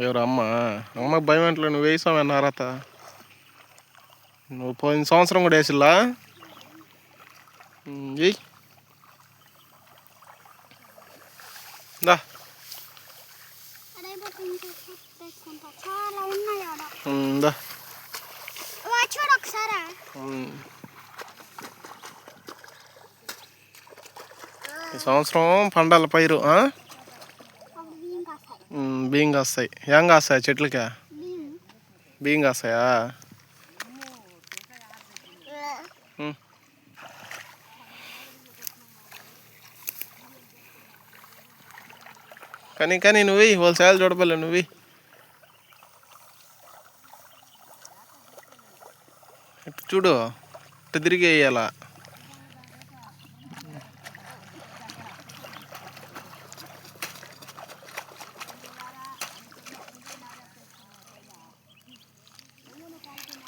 ఎవరు అమ్మ? అమ్మకి భయం ఇంట్లో నువ్వు వేసావు అర్హత. నువ్వు పోయిన సంవత్సరం కూడా వేసిల్లా ఎయ్ దా దా ఈ సంవత్సరం పండాల పైరు బియ్యం కాస్తాయి. ఏం కాస్తాయి చెట్లకా? బియ్యం కాస్తాయా? కానీ నువ్వు వాళ్ళు సేలు చూడపలే నువ్వు ఇటు చూడు, ఇటు తిరిగి వేయాలా.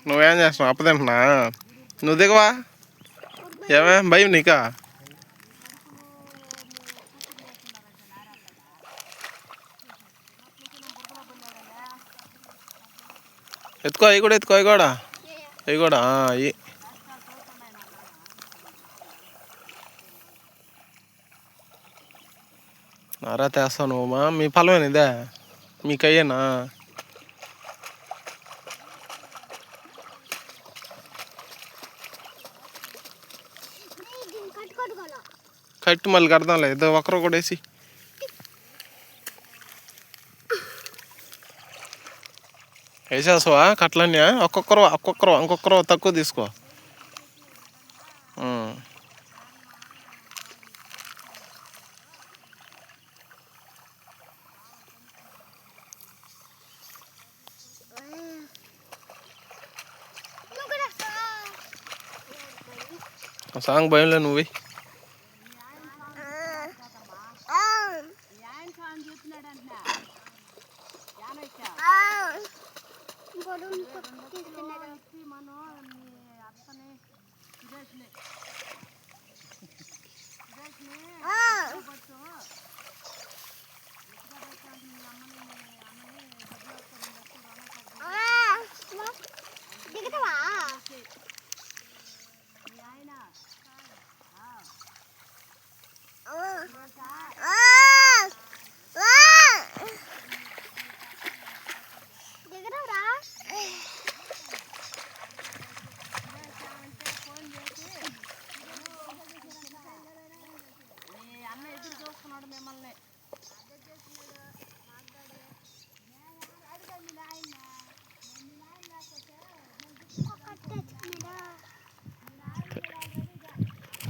నువ్వేం చేస్తున్నావు? అప్పతింటున్నా నువ్వు దిగవా? ఏమే భయం నీకా? ఎత్తుకో, అవి కూడా ఎత్తుకో, అవి కూడా అవి అరా తెస్తావు నువ్వు. మీ పొలమేనా ఇదే? మీకు అయ్యేనా? కట్టి మళ్ళీ కడదాంలే, ఇద్దరు ఒకరు కూడా వేసి. వేసేస్తావా కట్టలన్నీ? ఇంకొకరు తక్కువ తీసుకో. సాంగ్ భయంలే నువ్వు.